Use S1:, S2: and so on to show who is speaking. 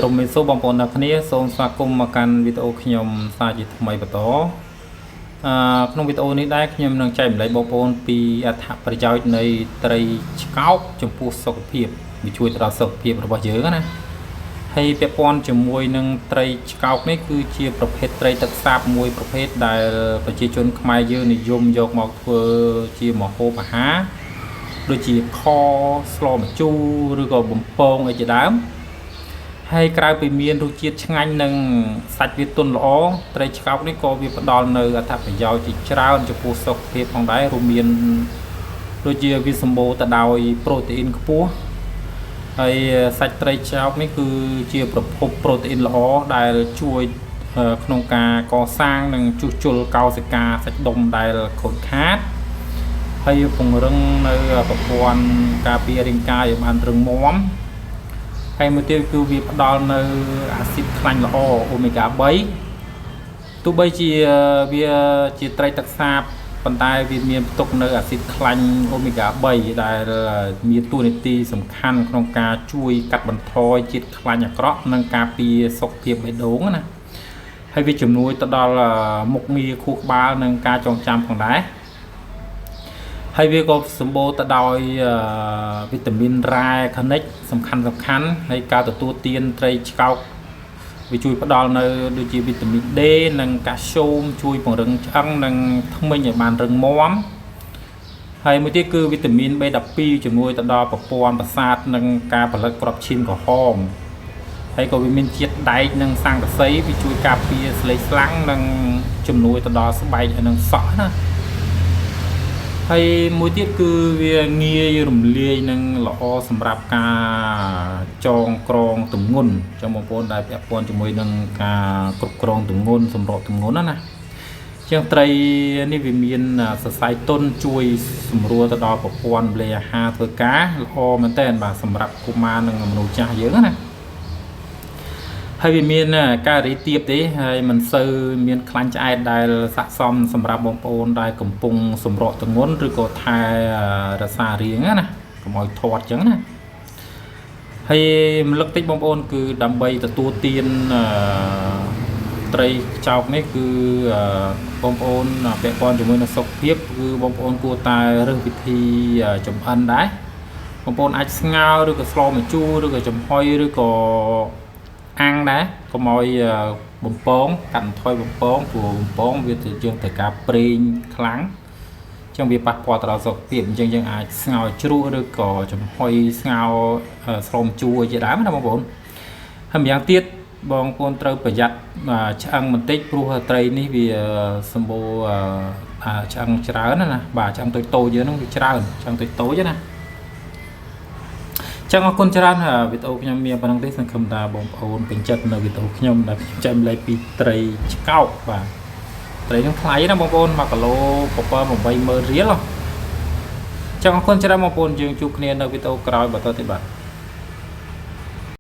S1: ក្រុមមេសូបងប្អូនអ្នកគ្នាសូមស្វាគមន៍មកកាន់វីដេអូខ្ញុំសារជាថ្មីបន្តក្នុងវីដេអូនេះដែរខ្ញុំនឹងចែកម្លែកបងប្អូនពីអត្ថប្រយោជន៍នៃត្រីឆ្កោកចំពោះសុខភាពវាជួយដល់សុខភាពរបស់យើងណាហើយពាក់ព័ន្ធជាមួយនឹងត្រីឆ្កោកនេះគឺជាប្រភេទត្រីទឹកសាបមួយប្រភេទដែលប្រជាជនខ្មែរយើងនិយមយកមកធ្វើជាម្ហូបអាហារដូចជាខស្លម្ជូរឬក៏បំពងអីជាដើមហើយក្រៅពីមានរសជាតិឆ្ងាញ់និងសាច់វាទន់ល្អត្រីឆ្កោកនេះក៏វាផ្ដល់នៅអត្ថប្រយោជន៍ជាច្រើនចំពោះសុខភាពផងដែររួមមានដូចជាវាសម្បូរទៅដោយប្រូតេអ៊ីនខ្ពស់ហើយសាច់ត្រីឆ្កោកនេះគឺជាប្រភពប្រូតេអ៊ីនល្អដែលជួយក្នុងការកសាងនិងជួសជុលកោសិកាសាច់ដុំដែលខូចខាតហើយពង្រឹងនៅប្រព័ន្ធការពាររាងកាយឲ្យបានរឹងមាំហើយមួយទៀតគឺវាផ្ដល់នៅអាស៊ីតខ្លាញ់ល្អអូមេហ្គា3ទោះបីជាវាជាត្រីទឹកសាបប៉ុន្តែវាមានផ្ទុកនៅអាស៊ីតខ្លាញ់អូមេហ្គា3ដែលមានតួនាទីសំខាន់ក្នុងការជួយកាត់បន្ថយជាតិខ្លាញ់អាក្រក់និងការពារសុខភាពបេះដូងណាហើយវាជំនួយទៅដល់មុខងារខួរក្បាលនិងការចងចាំផងដែរហើយវាក៏សម្បូរទៅដោយវីតាមីនរ៉ែខនិកសំខាន់ហើយការទទួលទានត្រីឆ្កោកវាជួយផ្ដល់នៅដូចជាវីតាមីន D និងកាល់ស្យូមជួយពង្រឹងឆ្អឹងនិងធ្មេញឲ្យបានរឹងមាំហើយមួយទៀតគឺវីតាមីន B12 ជំនួយទៅដល់ប្រព័ន្ធប្រសាទនិងការផលិតគ្រាប់ឈាមក្រហមហើយក៏វាមានជាតិដែកនិងស័ង្កសីវាជួយការពារស្លេកស្លាំងនិងជំនួយទៅដល់ស្បែកនិងសក់ណាហើយមួយទៀតគឺវាងាយរំលាយនិងល្អសម្រាប់ការចងក្រងទម្ងន់ចឹងបងប្អូនដែលពាក់ព័ន្ធជាមួយនឹងការគ្រប់គ្រងទម្ងន់សម្រកទម្ងន់ណាចឹងត្រីនេះវាមានសរសៃទន់ជួយសម្រួលទៅដល់ប្រព័ន្ធរំលាយអាហារធ្វើការល្អមែនតើបាទសម្រាប់កុមារនិងមនុស្សចាស់យើងណាហើយវាមានការរីទៀបទេហើយមិនសូវមានខ្លាញ់ឆ្អែតដែលស័ក្តិសមសម្រាប់បងប្អូនដែលកំពុងសម្រកទម្ងន់ឬក៏ថែរក្សារាងណាកុំឲ្យធាត់ចឹងណាហើយរំលឹកតិចបងប្អូនគឺដើម្បីទទួលទានត្រីចោកនេះគឺបងប្អូនពាក់ព័ន្ធជាមួយនឹងសុខភាពគឺបងប្អូនគួរតែរើសវិធីចម្អិនដែរបងប្អូនអាចស្ងោរឬក៏ស្លម្ជូរឬក៏ចំហុយឬក៏អាំងដែរកុំឲ្យបំពងកាត់បន្ថយបំពងព្រោះបំពងវាទៅយើងត្រូវការប្រេងខ្លាំងអញ្ចឹងវាប៉ះពាល់ទៅដល់សុខភាពអញ្ចឹងយើងអាចស្ងោរជ្រក់ឬក៏ចំហុយស្ងោរស្លម្ជូរជាដើមណាបងប្អូនហើយម្យ៉ាងទៀតបងប្អូនត្រូវប្រយ័ត្នឆ្អឹងបន្តិចព្រោះត្រីនេះវាសម្បូរឆ្អឹងច្រើនណាបាទឆ្អឹងតូចៗយើងហ្នឹងវាច្រើនឆ្អឹងតូចៗណាចឹងអរគុណច្រើនវីដេអូខ្ញុំមានប៉ុណ្្នឹងទេសង្ឃឹមថាបងប្អូនពេញចិត្តនៅវីដេអូខ្ញុំដែលខ្ញុំចែកម្លែកពីត្រីឆ្កោកបាទត្រីនឹងថ្លៃណាបងប្អូន1គីឡូ7-80000រៀលចឹងអរគុណច្រើនបងប្អូនយើងជួបគ្នានៅវីដេអូក្រោយបន្តទៀតបាទ